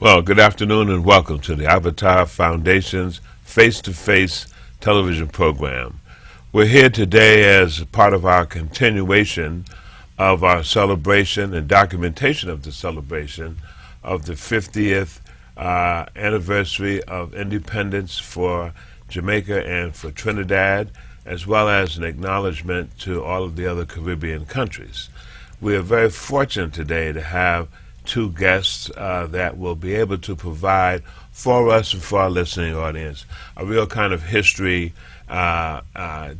Well, good afternoon and welcome to the Avatar Foundation's face-to-face television program. We're here today as part of our continuation of our celebration and documentation of the celebration of the 50th anniversary of independence for Jamaica and for Trinidad, as well as an acknowledgement to all of the other Caribbean countries. We are very fortunate today to have two guests that will be able to provide for us and for our listening audience a real kind of history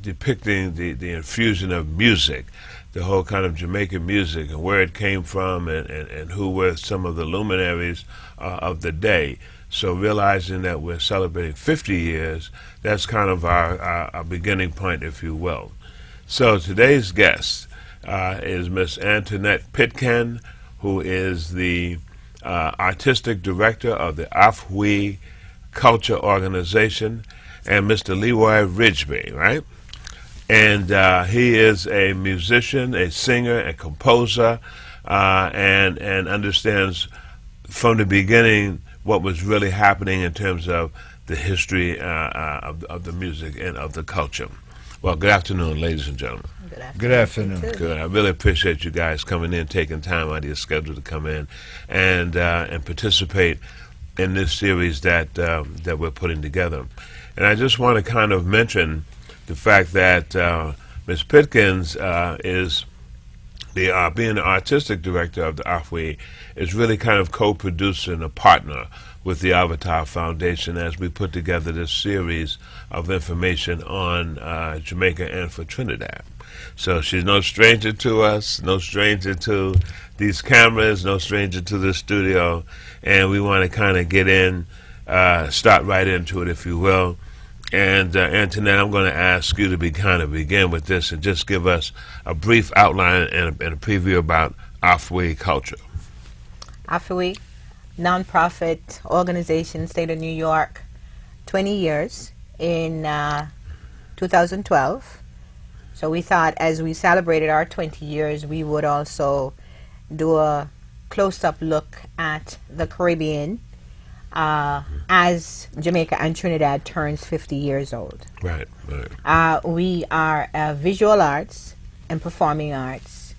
depicting the infusion of music, the whole kind of Jamaican music and where it came from and who were some of the luminaries of the day. So realizing that we're celebrating 50 years, that's kind of our beginning point, if you will. So today's guest is Miss Antoinette Pitcan, who is the artistic director of the Afwi Culture Organization, and Mr. Leroy Ridgway, right? And he is a musician, a singer, a composer, and understands from the beginning what was really happening in terms of the history of the music and of the culture. Well, good afternoon, ladies and gentlemen. Good afternoon. Good. I really appreciate you guys coming in, taking time out of your schedule to come in and participate in this series that we're putting together. And I just want to kind of mention the fact that Ms. Pitkins is being the artistic director of the AFWI, is really kind of co-producer and a partner with the Avatar Foundation as we put together this series of information on Jamaica and for Trinidad. So she's no stranger to us, no stranger to these cameras, no stranger to the studio, and we want to kind of get in, start right into it, if you will. And Antoinette, I'm going to ask you to begin with this and just give us a brief outline and a preview about Afwi culture. Afwi, non-profit organization, state of New York, 20 years in 2012. So we thought as we celebrated our 20 years, we would also do a close-up look at the Caribbean as Jamaica and Trinidad turns 50 years old. Right, right. We are a visual arts and performing arts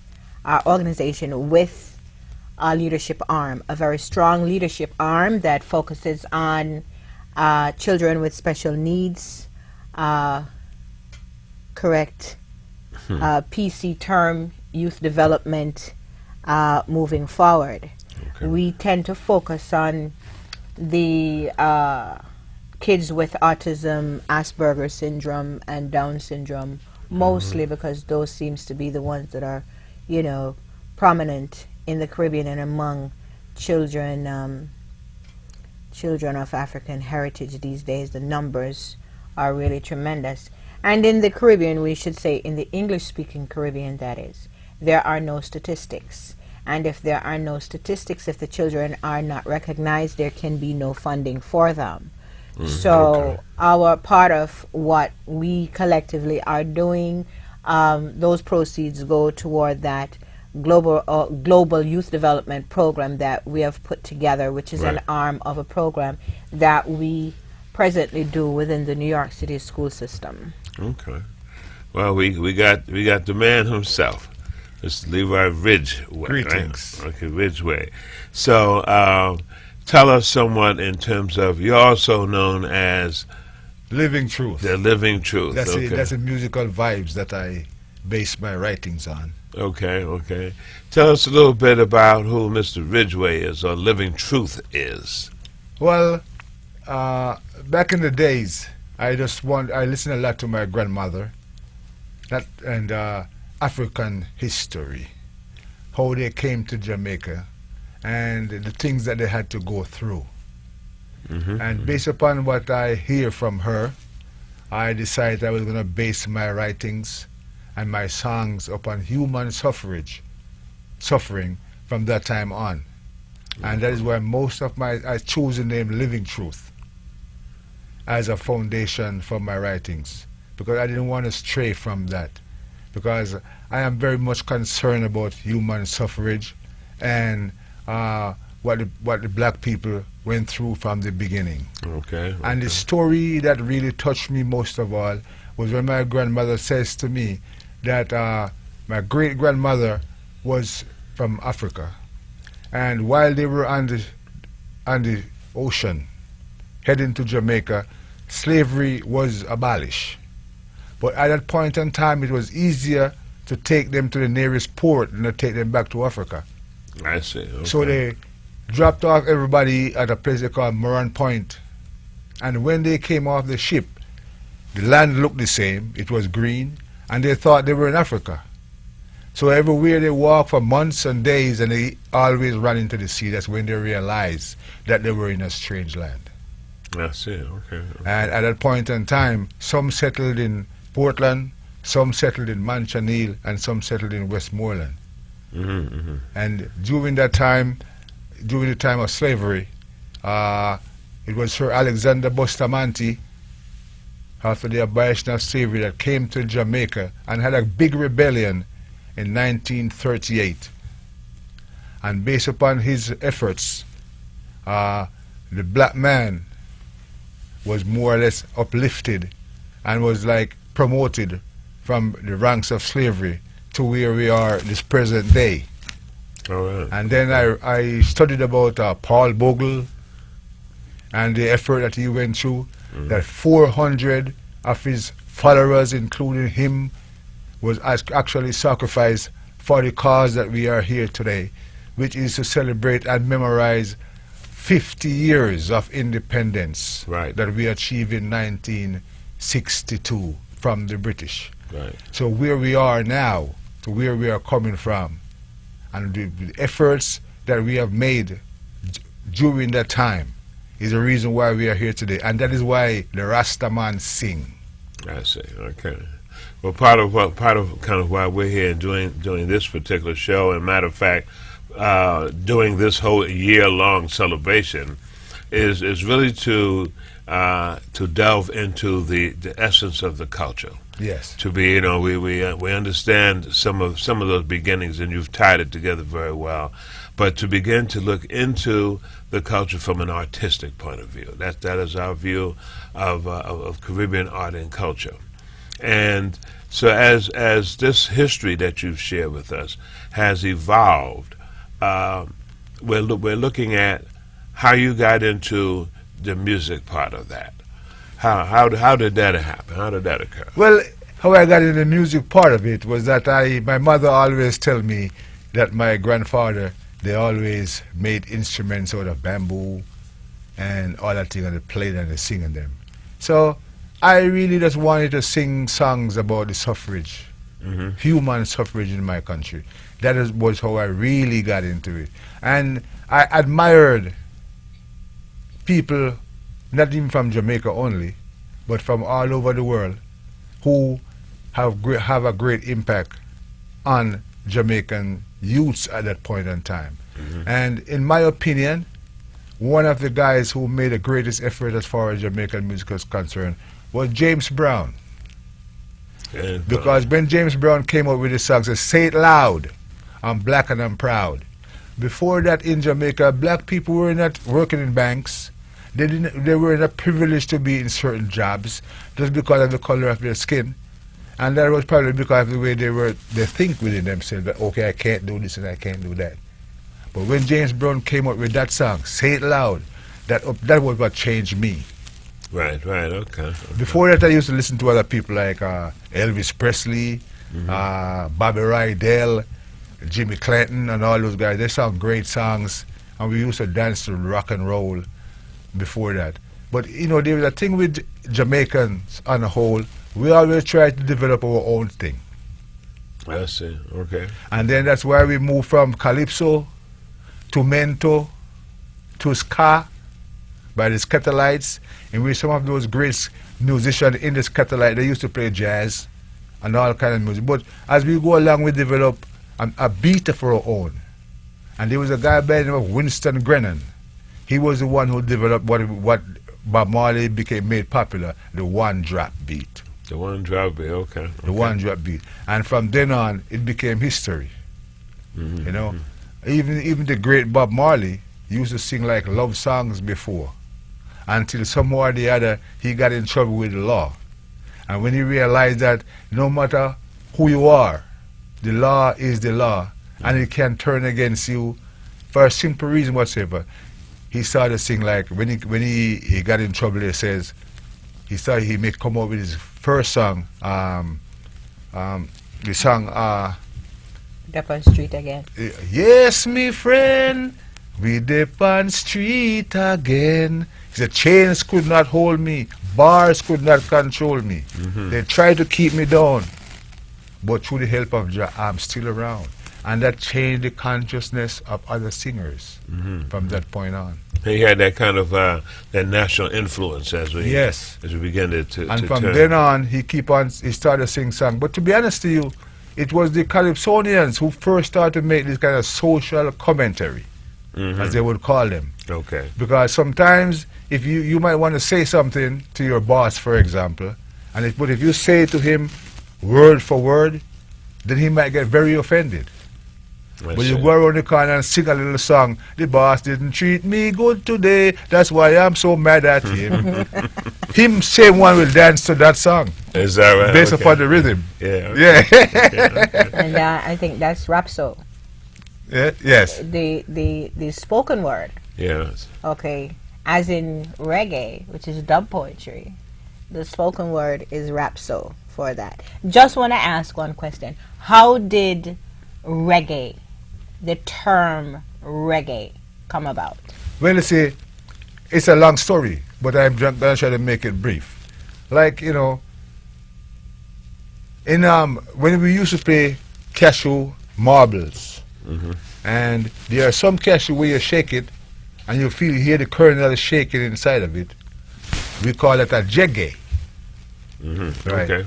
organization with a leadership arm, a very strong leadership arm that focuses on children with special needs, correct PC term, youth development moving forward. Okay. We tend to focus on the kids with autism, Asperger's syndrome, and Down syndrome, mostly because those seems to be the ones that are, you know, prominent in the Caribbean and among children children of African heritage these days. The numbers are really tremendous. And in the Caribbean, we should say in the English-speaking Caribbean, that is, there are no statistics. And if there are no statistics, if the children are not recognized, there can be no funding for them. So okay. Our part of what we collectively are doing, those proceeds go toward that global youth development program that we have put together, which is right. an arm of a program that we presently do within the New York City school system. Okay. Well, we got the man himself. It's Leroy Ridgway. Greetings. Right? Okay, Ridgway. So tell us somewhat in terms of, you're also known as Living Truth. the Living Truth. That's okay. that's a musical vibes that I base my writings on. Okay, okay. Tell us a little bit about who Mr. Ridgway is, or Living Truth is. Well, back in the days, I listened a lot to my grandmother, and African history, how they came to Jamaica, and the things that they had to go through. And based upon what I hear from her, I decided I was going to base my writings and my songs upon human suffering from that time on. And that is why most of I chose the name Living Truth as a foundation for my writings, because I didn't want to stray from that, because I am very much concerned about human suffrage and what the black people went through from the beginning. Okay. And the story that really touched me most of all was when my grandmother says to me that my great-grandmother was from Africa. And while they were on the ocean, heading to Jamaica, slavery was abolished. But at that point in time, it was easier to take them to the nearest port than to take them back to Africa. I see. Okay. So they dropped off everybody at a place they call Moran Point. And when they came off the ship, the land looked the same. It was green, and they thought they were in Africa. So everywhere they walked for months and days, and they always ran into the sea. That's when they realized that they were in a strange land. I see. Okay. And at that point in time, some settled in Portland, some settled in Manchaniel, and some settled in Westmoreland. And during that time, during the time of slavery, it was Sir Alexander Bustamante, after the abolition of slavery, that came to Jamaica and had a big rebellion in 1938. And based upon his efforts, the black man was more or less uplifted and was like promoted from the ranks of slavery to where we are this present day. All right. And then I studied about Paul Bogle and the effort that he went through, that 400 of his followers, including him, was actually sacrificed for the cause that we are here today, which is to celebrate and memorize 50 years of independence that we achieved in 1962 from the British. Right. So where we are now to where we are coming from, and the efforts that we have made during that time is the reason why we are here today. And that is why the Rastaman sing. I see. Okay. Well, part of kind of why we're here doing this particular show, and matter of fact, doing this whole year-long celebration, is really to delve into the essence of the culture. Yes. To be, we understand some of those beginnings, and you've tied it together very well. But to begin to look into the culture from an artistic point of view, that is our view of Caribbean art and culture. And so, as this history that you've shared with us has evolved, we're looking at how you got into the music part of that. How did that happen? How did that occur? Well, how I got into the music part of it was that my mother always tell me that my grandfather, they always made instruments out of bamboo and all that thing, and they played and they singing them. So I really just wanted to sing songs about the suffrage, human suffrage in my country. That was how I really got into it. And I admired people, not even from Jamaica only, but from all over the world, who have a great impact on Jamaican youths at that point in time. And in my opinion, one of the guys who made the greatest effort as far as Jamaican music is concerned was James Brown. Because when James Brown came up with the song, says, "Say it loud, I'm black and I'm proud." Before that in Jamaica, black people were not working in banks. They were not privileged to be in certain jobs just because of the color of their skin. And that was probably because of the way they think within themselves that, okay, I can't do this and I can't do that. But when James Brown came up with that song, "Say It Loud," that was what changed me. Right, okay. Before that, I used to listen to other people like Elvis Presley, Bobby Rydell, Jimmy Clinton, and all those guys. They sang great songs, and we used to dance to rock and roll before that. But, there was a thing with Jamaicans on the whole. We always try to develop our own thing. I see, okay. And then that's why we moved from Calypso to Mento to Ska by the Skatalites, in which some of those great musicians in the Skatalite, they used to play jazz and all kind of music. But as we go along, we develop a beat of our own. And there was a guy by the name of Winston Grennan. He was the one who developed what Bob Marley made popular, the one-drop beat. The one-drop beat, okay. The one-drop beat. And from then on, it became history. Even the great Bob Marley, used to sing like love songs before, until somehow or the other he got in trouble with the law. And when he realized that no matter who you are, the law is the law, and it can turn against you for a simple reason whatsoever, he started to sing like, when he got in trouble, he says, he may come up with his first song, the song, Up on street again. yes, me friend, we dip on street again. He said, chains could not hold me, bars could not control me. They tried to keep me down, but through the help of Jah, I'm still around. And that changed the consciousness of other singers from that point on. He had that kind of that national influence as we begin to And from turn. then on, he started to sing songs. But to be honest to you, it was the Calypsonians who first started to make this kind of social commentary, as they would call them. Okay. Because sometimes if you might want to say something to your boss, for example, but if you say it to him word for word, then he might get very offended. But you go around the corner and sing a little song, the boss didn't treat me good today, that's why I'm so mad at him. Him, same one, will dance to that song. Is that right? Based upon the rhythm. Yeah. Yeah. Okay. And I think that's rapso. Yeah. Yes. The spoken word. Yes. Okay. As in reggae, which is dub poetry. The spoken word is rapso for that. Just want to ask one question. How did reggae, the term reggae, come about? Well, you see, it's a long story, but I'm going to try to make it brief. Like, you know, when we used to play cashew marbles, and there are some cashew where you shake it, and you hear the kernel shaking inside of it. We call it a jegge. Right. Okay.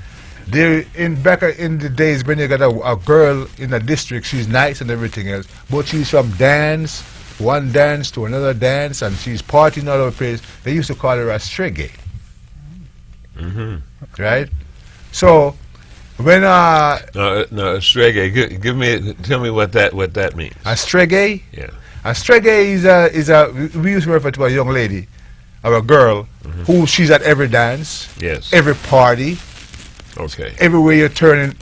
Back in the days when you got a girl in a district, she's nice and everything else, but she's from one dance to another dance, and she's partying all over the place. They used to call her a stregge. Right? So when No, Reggae. Tell me what that means. a stregge, Yeah. a stregge we used to refer to a young lady or a girl who she's at every dance, Yes. every party. Okay. Everywhere you turn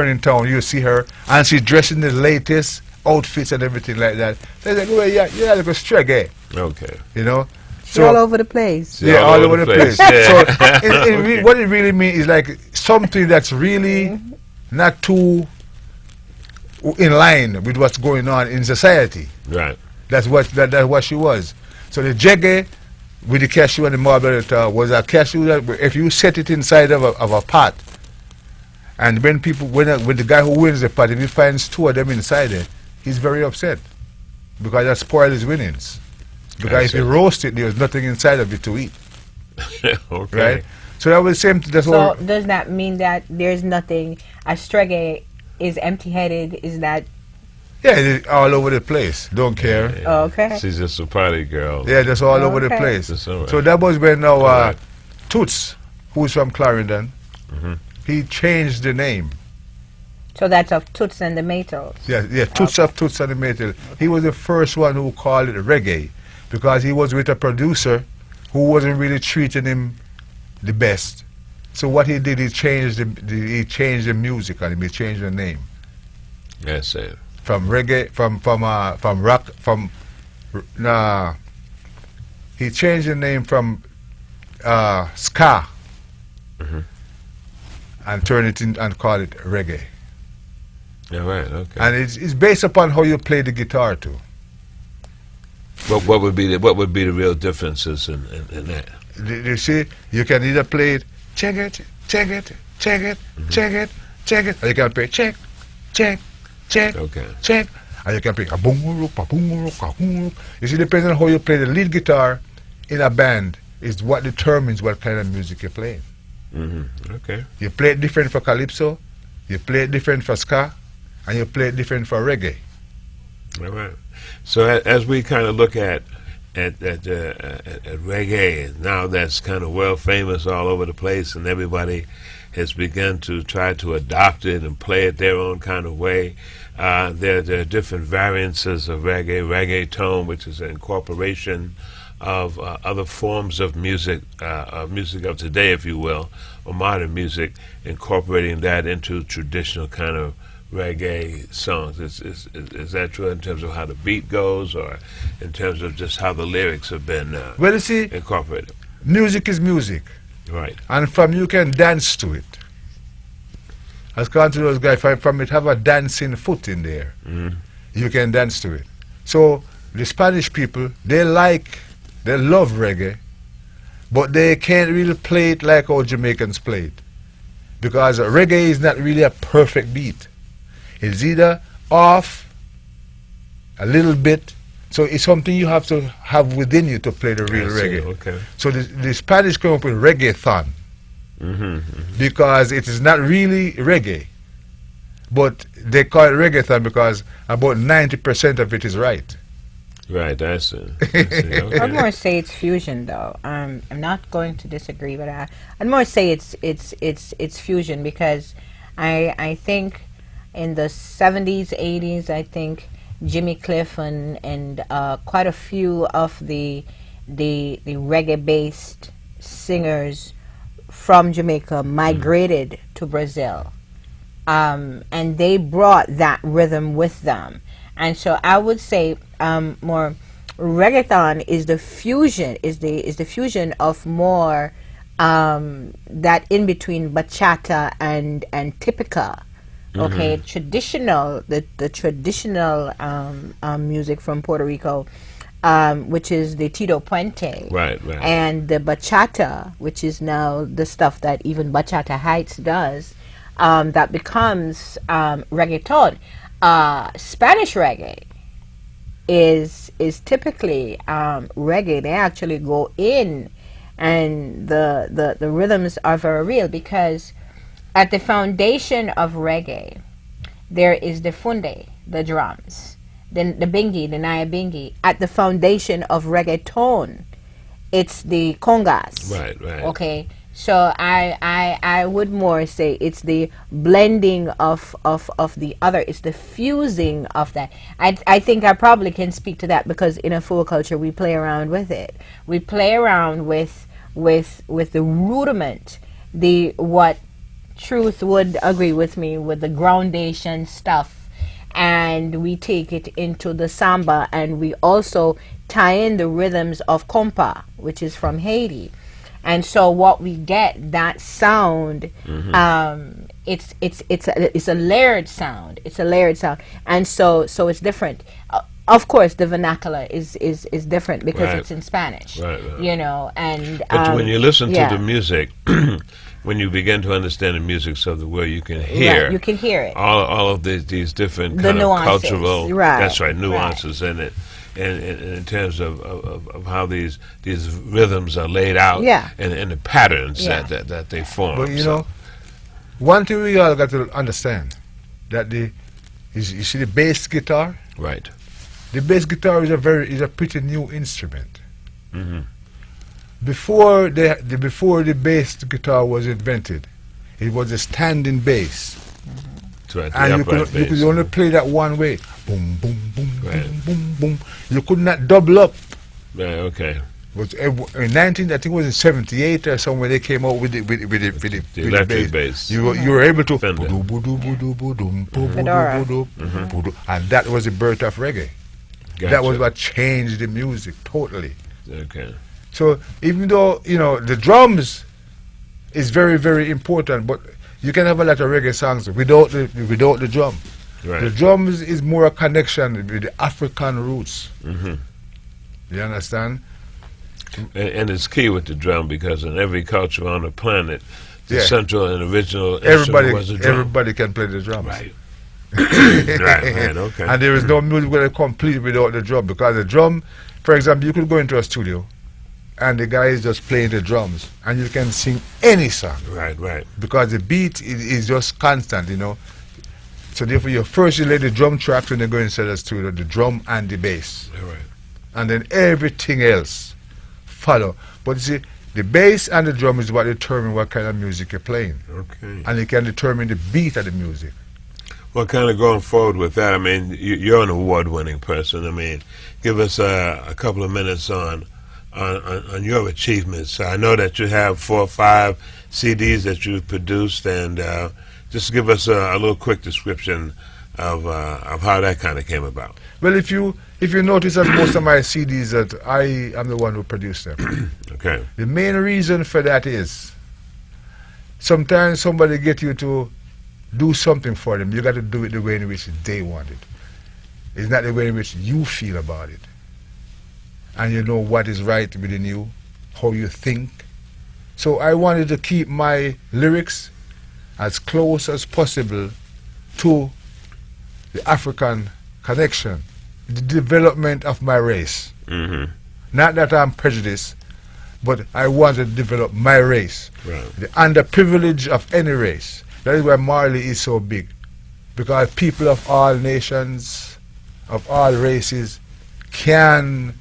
in town, you see her, and she's dressed in the latest outfits and everything like that. They say, well, yeah, like a stregge, Okay. you know. She's all over the place. Yeah, all over the place. Yeah. So what it really means is like something that's really not too in line with what's going on in society. Right. That's what she was. So the jegge with the cashew and the marble was a cashew that if you set it inside of a pot, and when the guy who wins the pot, if he finds two of them inside it, he's very upset because that spoils his winnings. Because if you roast it, there's nothing inside of it to eat. Okay. Right? So that was the same. So does that mean that there's nothing? A stregge is empty-headed? Is that Yeah, it's all over the place. Don't care. Yeah. okay? She's just a party girl. Yeah, that's all over the Okay. place. That's all right. So that was when Correct. Toots, who's from Clarendon, he changed the name. So that's of Toots and the Maytals. Yeah, Toots of Toots and the Maytals. He was the first one who called it reggae because he was with a producer who wasn't really treating him the best. So what he did, he changed the music on him. He changed the name That's it. from reggae, from rock, he changed the name from ska and turned it in and called it reggae. Yeah, right. Okay. And it's based upon how you play the guitar too. What would be the real differences in that? You see, you can either play it, check it, check it, check it, check it, check it, or you can play check, check, check, Okay. check, and you can play a boom, a boom, a boom. You see, depending on how you play the lead guitar in a band is what determines what kind of music you're playing. Okay. You play it different for calypso, you play it different for ska, and you play it different for reggae. All right. So as we kind of look at reggae, now that's kind of well famous all over the place, and everybody has begun to try to adopt it and play it their own kind of way. There are different variances of reggae, reggaeton, which is an incorporation of other forms of music of today, if you will, or modern music, incorporating that into traditional kind of reggae songs. Is that true in terms of how the beat goes, or in terms of just how the lyrics have been Well, you see, incorporated? music is music, Right. and from you can dance to it. As according to those guys, from it have a dancing foot in there, you can dance to it. So the Spanish people, they love reggae, but they can't really play it like how Jamaicans play it, because reggae is not really a perfect beat. It's either off a little bit, so it's something you have to have within you to play the real I see, reggae. okay. So the Spanish come up with Reggaeton, because it is not really reggae, but they call it Reggaeton because about 90% of it is right. Right, I see. Okay. I'd more say it's fusion, though. I'm not going to disagree, but I'd more say it's fusion, because I think in the 70s, 80s, I think Jimmy Cliff and quite a few of the reggae-based singers from Jamaica migrated to Brazil, and they brought that rhythm with them. And so I would say more reggaeton is the fusion, is the fusion of more that in between bachata and típica. Okay, traditional, the traditional music from Puerto Rico, which is the Tito Puente, Right. and the bachata, which is now the stuff that even Bachata Heights does, that becomes reggaeton. Spanish reggae is typically reggae. They actually go in, and the rhythms are very real, because at the foundation of reggae, there is the funde, the drums, then the bingi, the naya bingi. At the foundation of reggaeton, it's the congas. Right. Okay, so I would more say it's the blending of the other. It's the fusing of that. I think I probably can speak to that, because in a full culture we play around with it. We play around with the rudiment, what Truth would agree with me with the groundation stuff, and we take it into the samba, and we also tie in the rhythms of compa, which is from Haiti. And so what we get, that sound, it's a layered sound. It's a layered sound, and so it's different. Of course, the vernacular is different, because Right. it's in Spanish. Right. You know, and But when you listen yeah. to the music, when you begin to understand the music of the world, you can hear. Right, you can hear it. All of these different The kind of nuances, cultural, right, that's right, nuances in it, and in terms of how these rhythms are laid out, Yeah. and the patterns Yeah. that they form. But you So, know, one thing we all got to understand, that you see the bass guitar. right. The bass guitar is a pretty new instrument. hmm Before the bass guitar was invented, it was a standing bass, That's right. and the you upright could bass. only play that one way. Boom, boom, boom, Right. boom, boom, boom. You could not double up. Right. Okay. But in 19, I think it was in 78 or somewhere, they came out with the electric bass. You were able to Fender. Fedora. and that was the birth of reggae. Gotcha. That was what changed the music totally. Okay. So even though the drums is very, very important, but you can have a lot of reggae songs without the drum. Right. The drums is more a connection with the African roots. hmm You understand? And it's key with the drum, because in every culture on the planet, the Yeah. central and original instrument was a drum. Everybody can play the drums. Right. Right. Okay. And there is no music that is complete without the drum, because the drum, for example, you could go into a studio and the guy is just playing the drums and you can sing any song, Right. because the beat is just constant, So therefore you lay the drum tracks when you go inside the studio, the drum and the bass, Right. and then everything else follow. But you see, the bass and the drum is what determine what kind of music you're playing, Okay. and it can determine the beat of the music. Well, kind of going forward with that, I mean, you're an award-winning person. I mean, give us a couple of minutes on your achievements. I know that you have 4 or 5 CDs that you've produced, and just give us a little quick description of how that kind of came about. Well, if you notice that most of my CDs that I am the one who produced them. Okay. The main reason for that is sometimes somebody get you to do something for them. You got to do it the way in which they want it. It's not the way in which you feel about it. And you know what is right within you, how you think. So I wanted to keep my lyrics as close as possible to the African connection, the development of my race. Mm-hmm. Not that I'm prejudiced, but I want to develop my race. Right. The underprivilege of any race. That is why Marley is so big. Because people of all nations, of all races, can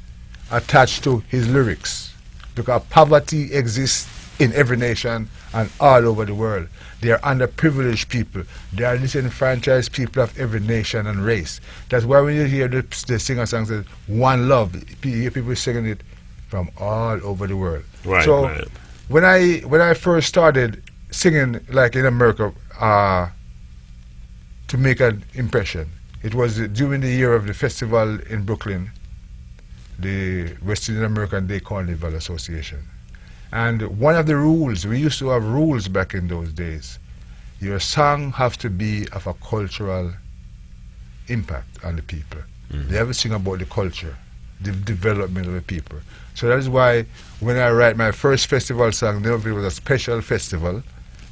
attach to his lyrics. Because poverty exists in every nation and all over the world. They are underprivileged people. They are disenfranchised people of every nation and race. That's why when you hear the singer song says, "One Love," you hear people singing it from all over the world. Right, so right. when I first started singing, like in America, to make an impression, it was during the year of the festival in Brooklyn, the West Indian American Day Carnival Association. And one of the rules, we used to have rules back in those days, your song have to be of a cultural impact on the people. Mm-hmm. They have to sing about the culture, the development of the people. So that is why when I write my first festival song, the name of it was a special festival,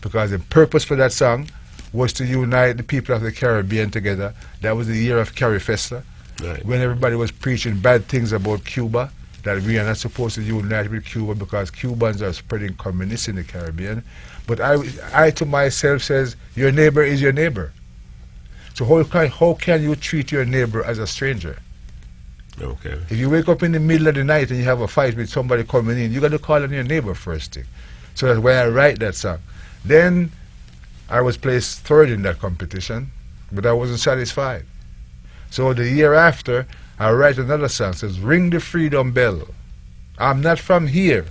because the purpose for that song was to unite the people of the Caribbean together. That was the year of Carifesta, Right. when everybody was preaching bad things about Cuba, that we are not supposed to unite with Cuba because Cubans are spreading communists in the Caribbean. But I to myself says, your neighbor is your neighbor. So how can you treat your neighbor as a stranger? Okay. If you wake up in the middle of the night and you have a fight with somebody coming in, you got to call on your neighbor first thing. So that's why I write that song. Then I was placed 3rd in that competition, but I wasn't satisfied. So the year after, I write another song, says, "Ring the freedom bell. I'm not from here.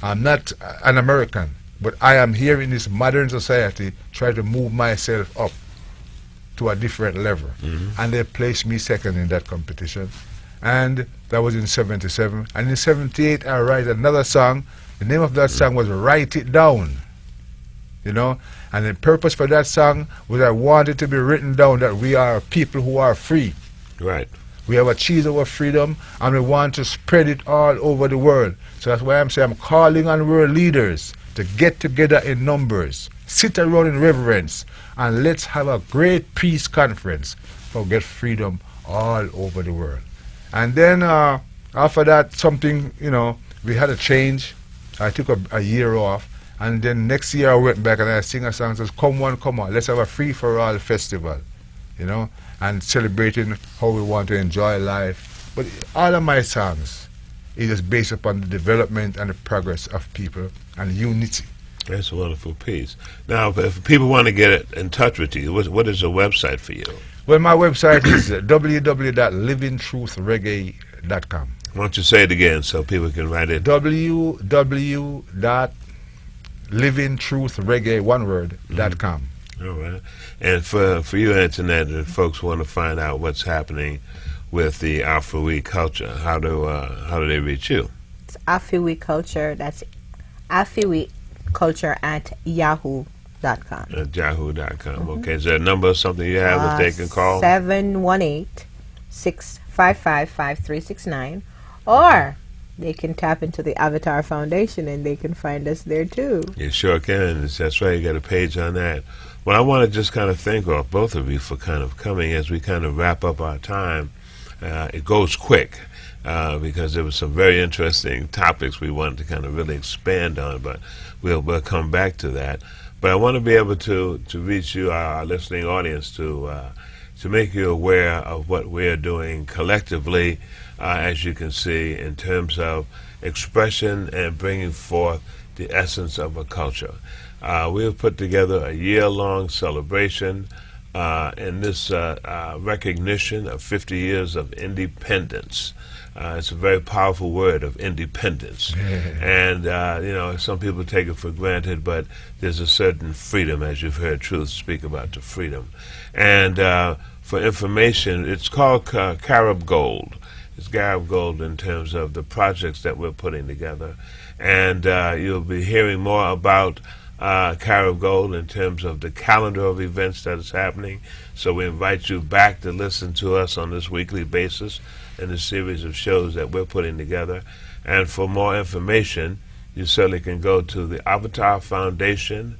I'm not an American, but I am here in this modern society trying to move myself up to a different level." Mm-hmm. And they placed me 2nd in that competition. And that was in 77. And in 78, I write another song. The name of that song was "Write It Down." You know? And the purpose for that song was I wanted to be written down that we are people who are free. Right. We have achieved our freedom, and we want to spread it all over the world. So that's why I'm saying I'm calling on world leaders to get together in numbers, sit around in reverence, and let's have a great peace conference for get freedom all over the world. And then after that, something, we had a change. I took a year off, and then next year I went back and I sing a song that says, "Come on, let's have a free-for-all festival," and celebrating how we want to enjoy life. But all of my songs is just based upon the development and the progress of people and unity. That's a wonderful piece. Now, if people want to get in touch with you, what is the website for you? Well, my website is www.livingtruthreggae.com. Why don't you say it again so people can write it? www.livingtruthreggae.com. All right. And for you, Antoinette, if folks want to find out what's happening with the Afroweek culture, how do they reach you? It's Afroweek Culture. That's Afroweek Culture at yahoo.com. At yahoo.com. Okay. Is there a number or something you have that they can call? 718-655-5369. Or they can tap into the Avatar Foundation and they can find us there too. You sure can. That's right. You got a page on that. Well, I want to just kind of thank both of you for kind of coming as we kind of wrap up our time. It goes quick because there were some very interesting topics we wanted to kind of really expand on, but we'll come back to that. But I want to be able to reach you, our listening audience, to make you aware of what we're doing collectively, as you can see, in terms of expression and bringing forth the essence of a culture. We have put together a year-long celebration in this recognition of 50 years of independence. It's a very powerful word, of independence. And, you know, some people take it for granted, but there's a certain freedom, as you've heard Truth speak about the freedom. And for information, it's called Carib Gold. It's Carib Gold in terms of the projects that we're putting together. And you'll be hearing more about Carib Gold in terms of the calendar of events that is happening. So we invite you back to listen to us on this weekly basis in the series of shows that we're putting together. And for more information, you certainly can go to the avatarfoundation.org,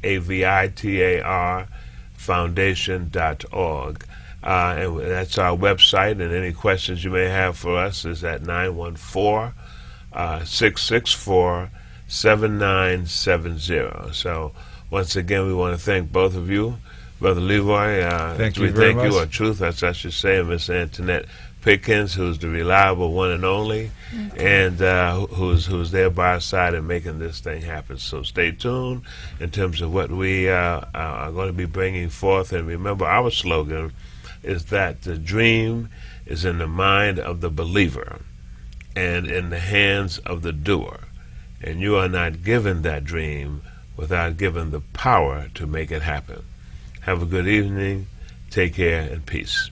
AVITAR foundation.org. And that's our website, and any questions you may have for us is at 914-664-7970. So once again, we want to thank both of you. Brother Leroy, thank you very much. or Truth, that's I should say, and Miss Antoinette Pitcan, who's the reliable one and only, and who's there by our side and making this thing happen. So stay tuned in terms of what we are going to be bringing forth. And remember, our slogan is that the dream is in the mind of the believer and in the hands of the doer. And you are not given that dream without giving the power to make it happen. Have a good evening. Take care and peace.